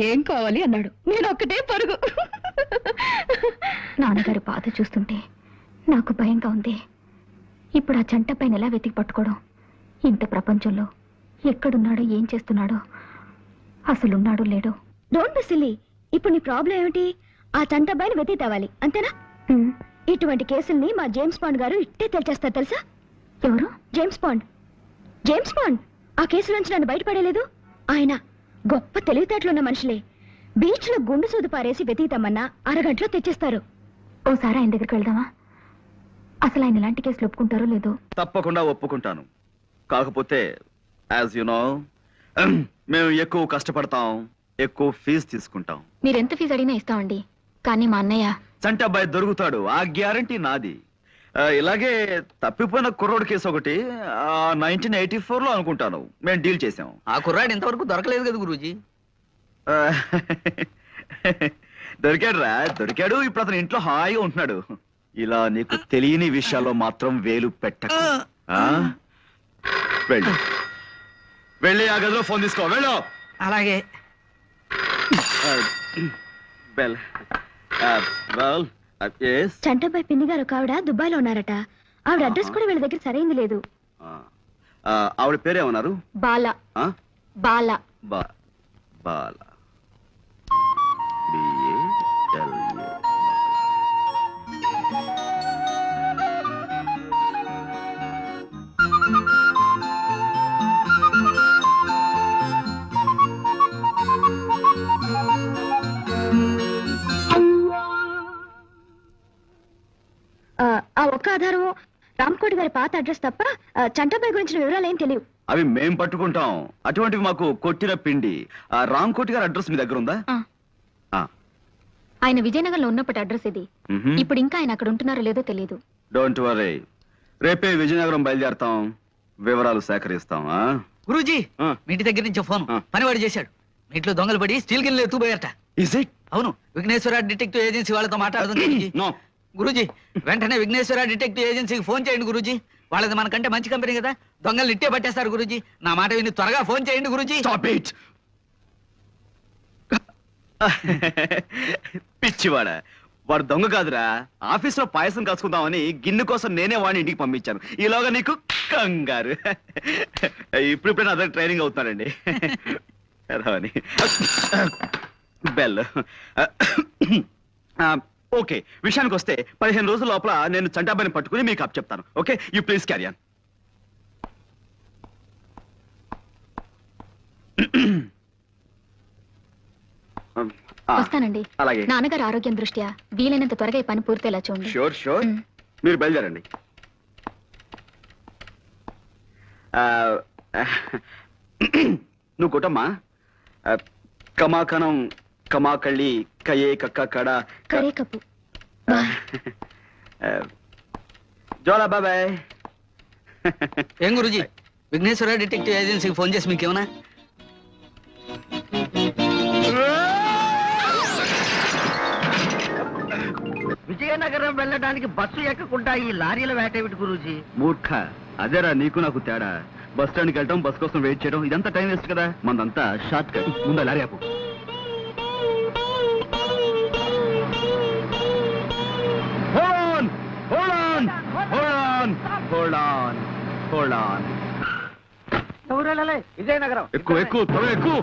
Speaker 5: ఏం కావాలి అన్నాడు. నేను ఒక్కటే పరుగు. నాన్నగారు బాధ చూస్తుంటే నాకు భయంగా ఉంది. ఇప్పుడు ఆ చంట పైన ఎలా వెతికి పట్టుకోవడం? ఇంత ప్రపంచంలో ఎక్కడున్నాడో, ఏం చేస్తున్నాడో, అసలున్నాడో లేడో. Don't be silly. ఇప్పుడు నీ ప్రాబ్లం ఏమిటి? ఆ చంటబ్బాయిని వెతికి తేవాలి, అంతేనా? ఇటువంటి కేసుల్ని మా జేమ్స్ బాండ్ గారు ఇట్టే తెలిచేస్తారు తెలుసా? ఎవరు? James bond. జేమ్స్ బాండ్ ఆ కేసు నుంచి నన్ను బయటపడేలేదు. ఆయన గొప్ప తెలివితేటలున్న మనుషులే. బీచ్ లో గుండు సూదు పారేసి వెతికితామన్నా అరగంటలో తెచ్చేస్తారు. ఓసారి ఆయన దగ్గరికి వెళ్దామా? అసలు ఆయన ఇలాంటి కేసులు ఒప్పుకుంటారో లేదో.
Speaker 3: తప్పకుండా ఒప్పుకుంటాను. కాకపోతే యాజ్ యు నో మేము ఎక్కువ కష్టపడతాం, ఎక్కువ ఫీజు తీసుకుంటాం.
Speaker 5: మీరెంత ఫీజు అడిగినా ఇస్తామండి. కానీ మా అన్నయ్య
Speaker 3: చంటబ్బాయి దొరుకుతాడు, ఆ గ్యారంటీ నాది. ఇలాగే తప్పిపోయిన కుర్రోడు కేసు ఒకటి 1984లో అనుకుంటాను మేము డీల్ చేసాం.
Speaker 4: ఆ కుర్రాడు ఇంతవరకు దొరకలేదు కదా గురూజీ.
Speaker 3: దొరికాడు రా, దొరికాడు. ఇప్పుడు అతను ఇంట్లో హాయిగా ఉంటున్నాడు. ఇలా నీకు తెలియని విషయాల్లో మాత్రం వేలు పెట్టకు. వెళ్ళు, వెళ్ళి ఆ గదిలో ఫోన్ తీసుకో. వెళ్ళు.
Speaker 4: అలాగే.
Speaker 5: చంటబ్బాయి పిన్ని గారు ఒక ఆవిడ దుబాయ్లో ఉన్నారట. ఆవిడ అడ్రస్ కూడా వీళ్ళ దగ్గర సరైంది లేదు.
Speaker 3: ఆవిడ పేరేమన్నారు?
Speaker 5: బాల. బాల.
Speaker 3: బాల.
Speaker 5: ఆ ఒక్క ఆధారం రామకోటి గారి పాత అడ్రస్ తప్ప చంటబ్బాయి గురించిన వివరాలు ఏం తెలియవు.
Speaker 3: అవి మేం పట్టుకుంటాం. అటువంటివి మాకు కొట్టిన పిండి. ఆ రామకోటి గారి అడ్రస్ మీ దగ్గర ఉందా?
Speaker 5: ఆయన విజయనగరంలో ఉన్నప్పటి అడ్రస్ ఇది. ఇప్పుడు ఇంకా ఆయన అక్కడ ఉంటున్నారో లేదో తెలియదు.
Speaker 3: డోంట్ వరీ, రేపే విజయనగరం బయలుదేరతాం, వివరాలు సేకరిస్తాం.
Speaker 4: గురూజీ, మీ ఇంటి దగ్గర నుంచి ఫోన్ పనివాడు చేశాడు. మీ ఇంట్లో దొంగలు పడి స్టీల్ గిన్నెలు ఎత్తుపోయారట.
Speaker 3: Is it?
Speaker 4: అవును, విఘ్నేశ్వర డిటెక్టివ్ ఏజెన్సీ వాళ్ళతో మాట్లాడుతుంది. గురూజీ, వెంటనే విఘ్నేశ్వర డిటెక్టివ్ ఏజెన్సీకి ఫోన్ చేయండి గురూజీ. వాళ్ళది మనకంటే మంచి కంపెనీ కదా, దొంగలు ఇట్టే పట్టేస్తారు గురూజీ. నా మాట విని త్వరగా ఫోన్ చేయండి గురూజీ.
Speaker 3: పిచ్చివాడ, వాడు దొంగ కాదురా. ఆఫీస్ లో పాయసం కాసుకుందామని గిన్నె కోసం నేనే వాడిని ఇంటికి పంపించాను. ఈలోగా నీకు కంగారు. ఇప్పుడు నా దగ్గర ట్రైనింగ్ అవుతున్నాడండి. బెల్. ఓకే, విషయానికి వస్తే 15 రోజుల లోపల నేను చంటాబాయిని పట్టుకుని మీకు అప్ చెప్తాను. Okay, you please carry on.
Speaker 5: వస్తానండి.
Speaker 3: అలాగే.
Speaker 5: నాన్నగారు ఆరోగ్యం దృష్ట్యా వీలైనంత త్వరగా ఈ పని పూర్తేలా చూడండి.
Speaker 3: Sure sure. మీరు బయలుదేరండి. నువ్వు కొట్టమ్మా. కమాకణం కమాకళ్ళి కయే కక్క కడ
Speaker 5: కరే కప్పు.
Speaker 3: జోలా బాబాయ్.
Speaker 4: ఏం గురుజీ, విఘ్నేశ్వర డిటెక్టివ్ ఏజెన్సీకి ఫోన్ చేసి మీకేమన్నా?
Speaker 9: విజయనగరం వెళ్ళడానికి బస్సు ఎక్కకుండా ఈ లారీల వేటేమిటి గురూజీ?
Speaker 3: మూర్ఖ, అదేరా నీకు నాకు తేడా. బస్ స్టాండ్కి వెళ్ళటం, బస్ కోసం వెయిట్ చేయడం, ఇదంతా టైం వేస్ట్ కదా. మనదంతా షార్ట్ కట్. ముందు లారీ ఆపు.
Speaker 9: విజయనగరం
Speaker 3: ఎక్కువ ఎక్కువ త్వరగా ఎక్కువ.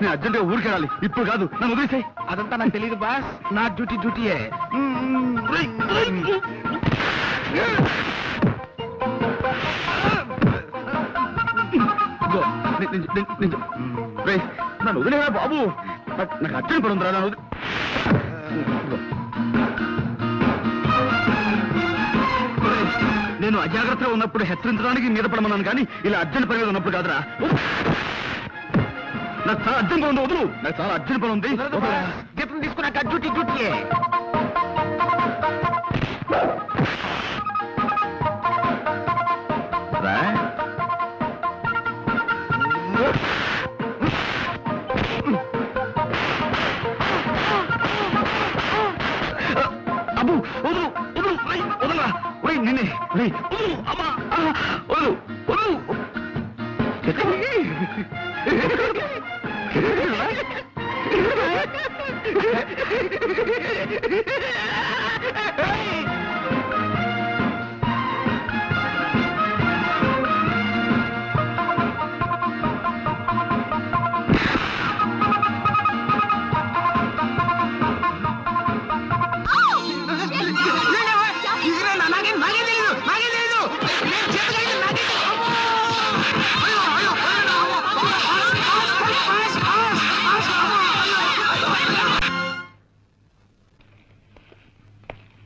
Speaker 3: నేను అర్జెంటుగా ఊరికి వెళ్ళాలి. ఇప్పుడు కాదు, నన్ను వదిలేసాయి.
Speaker 9: అదంతా నాకు తెలియదు బాస్. నా డ్యూటీయే.
Speaker 3: నన్ను వదిలేరా బాబు. నాకు అర్జెంట్ పడుందిరా. నన్ను నేను అజాగ్రత్తగా ఉన్నప్పుడు హెచ్చరించడానికి మీద పడమన్నాను, కానీ ఇలా అర్జెంట్ పని మీద ఉన్నప్పుడు కాదురా. నాకు చాలా అర్జెంట్ పని ఉంది, వదులు. నాకు చాలా అర్జెంట్ పని ఉంది.
Speaker 9: జీతం తీసుకున్నాక డ్యూటీయే.
Speaker 3: అబ్బు వదులు, వదులు, వదలరా. నిన్నే అమ్మా, వదులు, వదులు.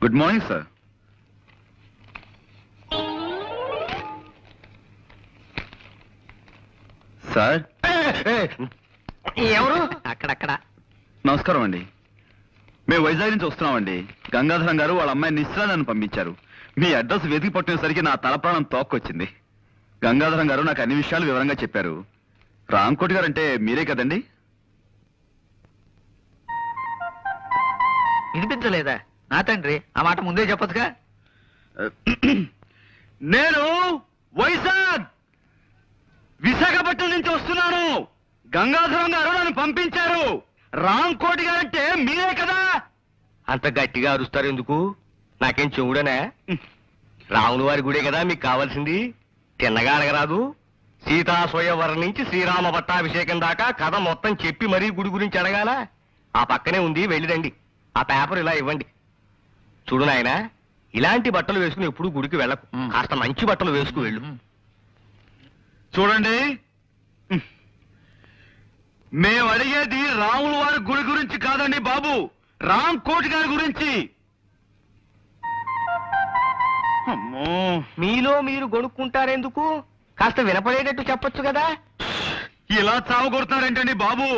Speaker 3: Good morning sir. సార్
Speaker 9: ఎవరు?
Speaker 4: అక్కడక్కడ.
Speaker 3: నమస్కారం అండి. మేము వైజాగ్ నుంచి వస్తున్నామండి. గంగాధరం గారు వాళ్ళ అమ్మాయి నిశ్చల నన్ను పంపించారు. మీ అడ్రస్ వెతికి పట్టినసరికి నా తలప్రాణం తోక్కొచ్చింది. గంగాధరం గారు నాకు అన్ని విషయాలు వివరంగా చెప్పారు. రాంకోటి గారు అంటే మీరే కదండి?
Speaker 4: వినిపించలేదా? నా తండ్రి, ఆ మాట ముందే చెప్పొచ్చుగా.
Speaker 3: నేను వైజాగ్ విశాఖపట్నం నుంచి వస్తున్నాను. గంగాధరం గారు నన్ను పంపించారు. రాంకోటి గారు అంటే మీరే కదా?
Speaker 2: అంత గట్టిగా అరుస్తారు ఎందుకు? నాకేం చెవుడనా? రాముల వారి గుడే కదా మీకు కావాల్సింది. తిన్నగా అడగరాదు. సీతా స్వయంవరం నుంచి శ్రీరామ పట్టాభిషేకం దాకా కథ మొత్తం చెప్పి మరీ గుడి గురించి అడగాల. ఆ పక్కనే ఉంది, వెళ్ళిరండి. ఆ పేపర్ ఇలా ఇవ్వండి. చూడు నాయనా, ఇలాంటి బట్టలు వేసుకుని ఎప్పుడు గుడికి వెళ్ళకు. కాస్త మంచి బట్టలు వేసుకు వెళ్ళు.
Speaker 3: చూడండి, మేము అడిగేది రాముల వారి గుడి గురించి కాదండి బాబు, రాంకోటి గారి గురించి. అమ్మో,
Speaker 2: మీలో మీరు గొడుక్కుంటారెందుకు? కాస్త వినపడేటట్టు చెప్పొచ్చు కదా.
Speaker 3: ఇలా చావగొడుతున్నారేంటండి బాబు?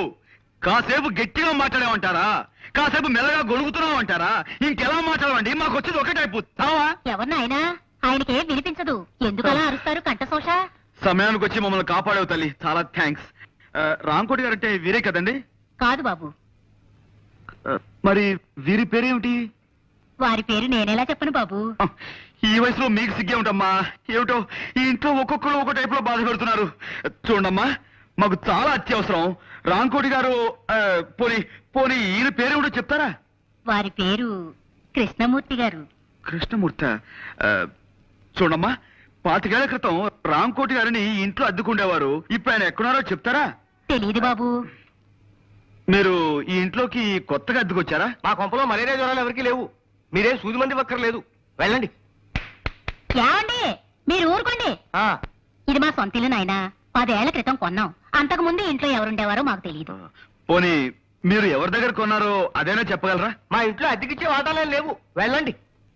Speaker 3: కాసేపు గట్టిగా మాట్లాడేమంటారా? కాసేపు మెల్లగా గొడుగుతున్నామంటారా? ఇంకెలా మాట్లాడమండి? మాకు వచ్చేది ఒక టైపు చావా.
Speaker 5: ఎవరినైనా ఆయనకే వినిపించదు. ఎందుకలా అరుస్తారు కంఠశోష?
Speaker 3: సమయానికి వచ్చి మమ్మల్ని కాపాడేవు తల్లి, చాలా థ్యాంక్స్. రాంకోటి గారు అంటే వీరే కదండి?
Speaker 5: కాదు బాబు,
Speaker 3: మరి వీరి పేరేమిటి?
Speaker 5: వారి పేరు నేనేలా చెప్పను బాబు.
Speaker 3: ఈ వయసులో మీకు సిగ్గే ఉంటామ్మా. ఏమిటో ఈ ఇంట్లో ఒక్కొక్కరు ఒక్కో టైప్ లో బాధ పెడుతున్నారు. చూడమ్మా, మాకు చాలా అత్యవసరం. రాంకోటి గారు పోనీ పోనీ ఈయన పేరేమిటో చెప్తారా?
Speaker 5: వారి పేరు కృష్ణమూర్తి గారు.
Speaker 3: కృష్ణమూర్తి. చూడమ్మా, 25 ఏళ్ల క్రితం రాంకోటి గారిని ఈ ఇంట్లో అద్దుకుండేవారు. ఇప్పుడు ఆయన ఎక్కడున్నారో చెప్తారా?
Speaker 5: తెలీదు బాబు.
Speaker 3: మీరు ఈ ఇంట్లోకి కొత్తగా అద్దుకొచ్చారా?
Speaker 2: మా కొంపలో మలేరియా జ్వరాలు ఎవరికి లేవు. మీరేం సూది మంది వక్కర్లేదు. వెళ్ళండి.
Speaker 5: ఏమండి, మీరు ఊరుకోండి. ఇది మా సొంత ఇల్లు నాయనా. 10 ఏళ్ల క్రితం కొన్నాం. అంతకు ముందు ఇంట్లో ఎవరుండేవారో మాకు తెలియదు.
Speaker 3: పోనీ మీరు ఎవరి దగ్గర కొన్నారో అదేనా చెప్పగలరా?
Speaker 2: మా ఇంట్లో అద్దెకిచ్చే వాటాలే లేవు. వెళ్ళండి.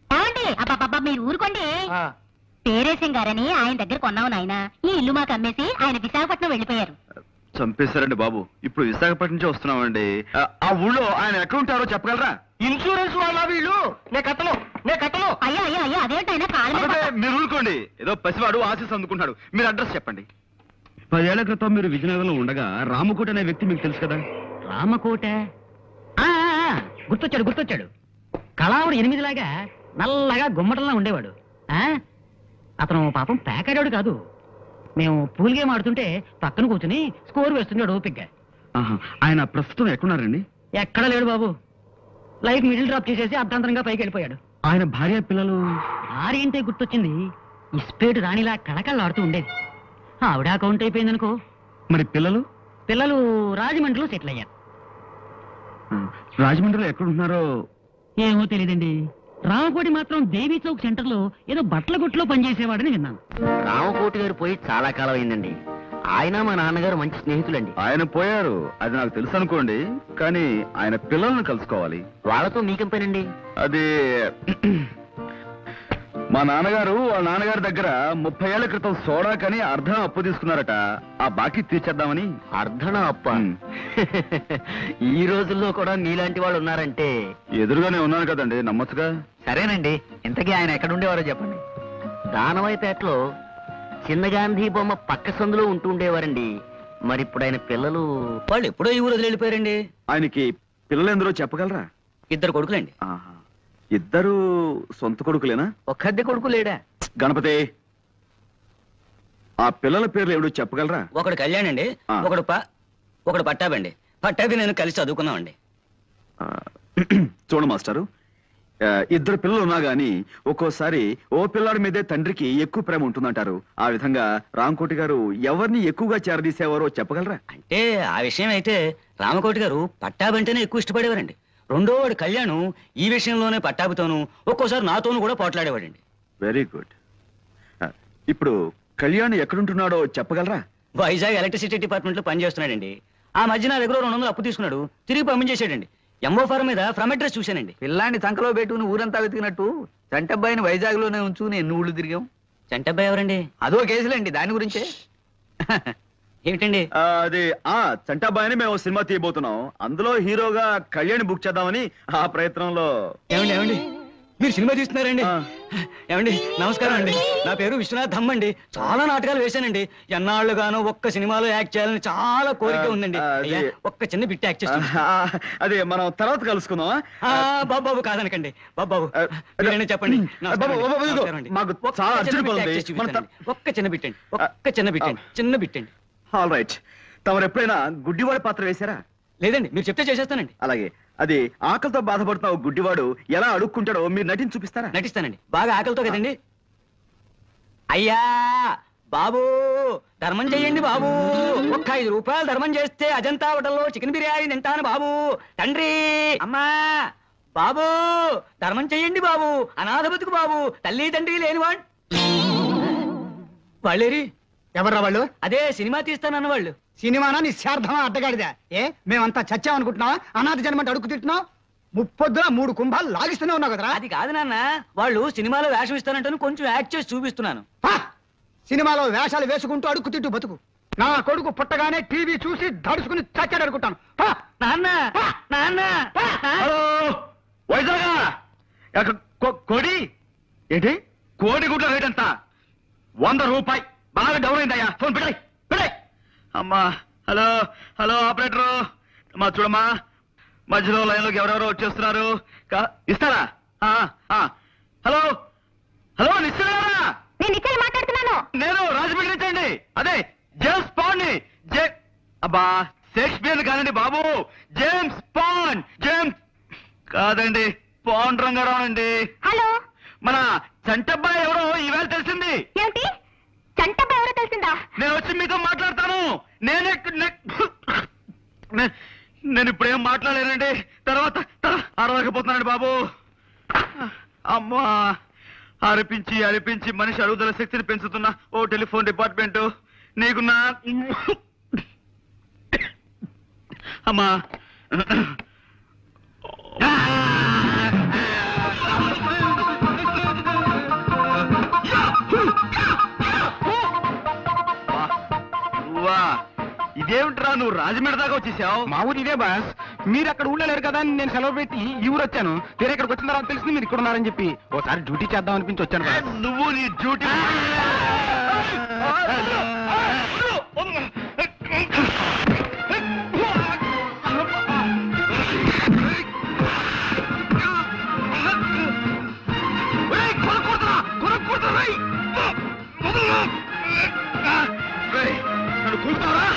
Speaker 5: ఏమండి, అబ్బాబ్బా మీరు ఊరుకోండి. పేరేశం గారని ఆయన దగ్గర కొన్నాం నాయనా. ఈ ఇల్లు మాకు అమ్మేసి ఆయన విశాఖపట్నం వెళ్ళిపోయారు.
Speaker 3: చంపేశారండి బాబు. ఇప్పుడు విశాఖపట్నం నుంచి వస్తున్నామండి. ఆ ఊళ్ళో ఆయన ఎక్కడ ఉంటారో చెప్పగలరా?
Speaker 9: ఇన్సూరెన్స్ వాళ్ళ వీళ్ళు. నేను కట్టను.
Speaker 5: అయ్యా అదేంటైనా
Speaker 3: మీరు ఊరుకోండి. ఏదో పసివాడు ఆశీస్ అందుకుంటాడు. మీరు అడ్రస్ చెప్పండి. 10 ఏళ్ల క్రితం మీరు విజయనగరంలో ఉండగా రామకోట అనే వ్యక్తి మీకు తెలుసు కదా?
Speaker 9: రామకోట గుర్తొచ్చాడు. కళావుడు 8లాగా నల్లగా గుమ్మటంలా ఉండేవాడు. అతను పాపం పేకాడాడు కాదు. మేము పూల్ గేమ్ ఆడుతుంటే పక్కన కూర్చుని స్కోర్ వేస్తున్నాడు ఓపిగ్గా.
Speaker 3: ఆయన ప్రస్తుతం ఎక్కడున్నారండి?
Speaker 9: ఎక్కడా లేడు బాబు. లైఫ్ మిడిల్ డ్రాప్ చేసేసి అర్ధాంతరంగా పైకి వెళ్ళిపోయాడు.
Speaker 3: ఆయన భార్య పిల్లలు?
Speaker 9: భార్య అంటే గుర్తొచ్చింది. ఇస్పేటు రాణిలా కళకళలాడుతూ ఉండేది. ఆవిడ అకౌంట్ అయిపోయిందనుకో.
Speaker 3: మరి పిల్లలు?
Speaker 9: పిల్లలు రాజమండ్రిలో సెటిల్ అయ్యారు.
Speaker 3: రాజమండ్రిలో ఎక్కడున్నారో
Speaker 9: ఏమో తెలియదండి. రామకోటి మాత్రం దేవీ చౌక్ సెంటర్ లో ఏదో బట్టల గుట్లో పనిచేసేవాడని విన్నాను.
Speaker 10: రామకోటి గారు పోయి చాలా కాలం అయిందండి. ఆయన మా నాన్నగారు మంచి స్నేహితులండి.
Speaker 3: ఆయన పోయారు అది నాకు తెలుసు అనుకోండి, కానీ ఆయన పిల్లలను కలుసుకోవాలి.
Speaker 10: వాళ్ళతో మీకేం పనండి?
Speaker 3: అది మా నాన్నగారు వాళ్ళ నాన్నగారి దగ్గర 30 ఏళ్ల క్రితం సోడా కని అర్ధం అప్పు తీసుకున్నారట. ఆ బాకీ తీర్చేద్దామని.
Speaker 10: అర్ధన అప్ప? ఈ రోజుల్లో కూడా మీలాంటి వాళ్ళు ఉన్నారంటే.
Speaker 3: ఎదురుగానే ఉన్నాను కదండి, నమ్మచ్చుగా.
Speaker 4: సరేనండి, ఇంతకీ ఆయన ఎక్కడుండేవారో చెప్పండి.
Speaker 10: దానవైపేటలో చిన్న గాంధీ బొమ్మ పక్క సందులో ఉంటూ ఉండేవారండి. మరి ఇప్పుడు ఆయన పిల్లలు?
Speaker 4: వాళ్ళు ఎప్పుడో ఈ ఊరు వెళ్ళిపోయారండి.
Speaker 3: ఆయనకి పిల్లలు ఎందరో చెప్పగలరా?
Speaker 4: 2 కొడుకులండి.
Speaker 3: ఇద్దరు సొంత కొడుకులేనా?
Speaker 4: ఒక్కద్దె కొడుకు లేడా?
Speaker 3: గణపతి, ఆ పిల్లల పేర్లు ఏమిటో చెప్పగలరా?
Speaker 4: ఒకడు కళ్యాణ్ అండి, ఒకడు పట్టాబండి. పట్టాబి నేను కలిసి చదువుకున్నామండి.
Speaker 3: చూడ మాస్టారు, ఇద్దరు పిల్లలు ఉన్నా గాని ఒక్కోసారి ఓ పిల్లాడి మీదే తండ్రికి ఎక్కువ ప్రేమ ఉంటుందంటారు. ఆ విధంగా రామకోటి గారు ఎవరిని ఎక్కువగా చేరదీసేవారో చెప్పగలరా?
Speaker 4: అంటే ఆ విషయం అయితే రామకోటి గారు పట్టాబంటేనే ఎక్కువ ఇష్టపడేవారండి. రెండో వాడు కళ్యాణ్ ఈ విషయంలోనే పట్టాభితోనూ ఒక్కోసారి నాతోనూ కూడా పోట్లాడేవాడండి.
Speaker 3: Very good. ఇప్పుడు కళ్యాణ్ ఎక్కడుంటున్నాడో చెప్పగలరా?
Speaker 4: వైజాగ్ ఎలక్ట్రిసిటీ డిపార్ట్మెంట్ లో పనిచేస్తున్నాడండి. ఆ మధ్య నా దగ్గర 200 అప్పు తీసుకున్నాడు, తిరిగి పంపించేసాడండి. ఎంఓ ఫారం మీద ఫ్రమ్ అడ్రస్ చూశానండి. పిల్లాన్ని సంకలో పెట్టుకుని ఊరంతా వెతికినట్టు చంటబ్బాయిని వైజాగ్ లోనే ఉంచుకుని ఎన్ని ఊళ్ళు తిరిగాం. చంటబ్బాయి ఎవరండి? అదో కేసులండి, దాని గురించే. ఏమిటండి
Speaker 3: అది? చంటాబాయిని మేము సినిమా తీయబోతున్నాం. అందులో హీరోగా కళ్యాణ్ బుక్ చేద్దామని ఆ ప్రయత్నంలో.
Speaker 4: ఏమండి మీరు సినిమా తీస్తున్నారండి? ఏమండి నమస్కారం అండి, నా పేరు విశ్వనాథ్ ధమ్ అండి. చాలా నాటకాలు వేశానండి. ఎన్నాళ్ళుగానో ఒక్క సినిమాలో యాక్ట్ చేయాలని చాలా కోరిక ఉందండి. ఒక్క చిన్న బిట్ యాక్ట్ చేస్తాను.
Speaker 3: అదే మనం తర్వాత కలుసుకుందాం.
Speaker 4: బాబు కాదనకండి. బాబు చెప్పండి. ఒక్క చిన్న బిట్ అండి, ఒక్క చిన్న బిట్ అండి, చిన్న బిట్ అండి.
Speaker 3: All right. తమరు ఎప్పుడైనా గుడ్డివాడి పాత్ర వేశారా?
Speaker 4: లేదండి, మీరు చెప్తే చేసేస్తానండి.
Speaker 3: అలాగే. అది ఆకలితో బాధపడుతున్న గుడ్డివాడు ఎలా అడుక్కుంటాడో మీరు నటించి చూపిస్తారా?
Speaker 4: నటిస్తానండి. బాగా ఆకలితో కదండి. అయ్యా బాబు ధర్మం చెయ్యండి బాబు. ఒక్క 5 రూపాయలు ధర్మం చేస్తే అజంతా హోటల్లో చికెన్ బిర్యానీ తింటాను బాబు. తండ్రి అమ్మా బాబు ధర్మం చెయ్యండి బాబు. అనాథ బతుకు బాబు, తల్లి తండ్రి లేనివాడు. వాళ్ళేరి?
Speaker 9: ఎవర్రా వాళ్ళు?
Speaker 4: అదే సినిమా తీస్తానన్న వాళ్ళు.
Speaker 9: సినిమానా నిశ్చార్థమా అడ్డగాడిదా? మేమంతా చచ్చామనుకుంటున్నావా? అనాథ జన్మంటే అడుగు తింటున్నావు. 30 కుంభాలు లాగిస్తూనే ఉన్నావు కదరా.
Speaker 4: అది కాదు నాన్న, వాళ్ళు సినిమాలో వేషం ఇస్తానంటే కొంచెం యాక్ట్ చేసి చూపిస్తున్నాను.
Speaker 9: సినిమాలో వేషాలు వేసుకుంటూ అడుగు తింటూ బతుకు. నా కొడుకు పుట్టగానే టీవీ చూసి దడుచుకుని చచ్చాడు అనుకుంటాను.
Speaker 4: నాన్న నాన్న
Speaker 3: వైజాగ్ కోడి ఏంటి? కోడి గుడ్ల రేట్ ఎంత? 100 రూపాయి. బాగా డౌన్ అయిందయ్యా. ఫోన్ పెట్టాయి పెట్టాయి. అమ్మా హలో హలో ఆపరేటరు, మా చూడమ్మా మధ్యలో లైన్లోకి ఎవరెవరో వచ్చేస్తున్నారు. ఇస్తారా? హలో హలో నిశ్చయరా?
Speaker 5: నేను మాట్లాడుతున్నాను.
Speaker 3: నేను రాజమండ్రి నుంచి అండి. అదే జేమ్స్ పాండ్ ని. అబ్బా షేక్స్పియర్ కాదండి బాబు, జేమ్స్ పాండ్. జేమ్స్ కాదండి, పాండ్ రంగారావు అండి.
Speaker 5: హలో,
Speaker 3: మన చంటబ్బాయి ఎవరో ఈవేళ తెలిసింది.
Speaker 5: ఏమిటి? చంటబ్బాయి ఎవరో తెలిసిందా?
Speaker 3: నేను వచ్చి మీతో మాట్లాడతాను. నేను ఇప్పుడేం మాట్లాడలేనండి. తర్వాత అరవకపోతున్నానండి బాబు. అమ్మా అరిపించి అరిపించి మనిషి అరుగుదల శక్తిని పెంచుతున్న ఓ టెలిఫోన్ డిపార్ట్మెంట్ నీకు నా అమ్మా ఇదేమిట్రా నువ్వు రాజమండ్రి దాకా వచ్చేసావు?
Speaker 11: మా ఊరు ఇదే బాస్. మీరు అక్కడ ఊళ్ళో లేరు కదా అని నేను సెలవు పెట్టి ఈ ఊరు వచ్చాను. తీరా ఇక్కడికి వచ్చిన తర్వాత తెలిసింది మీరు ఇక్కడ ఉన్నారని చెప్పి ఓసారి డ్యూటీ చేద్దాం అనిపించి వచ్చాను బాస్.
Speaker 3: నువ్వు నీ డ్యూటీ నన్ను కూలుతావా?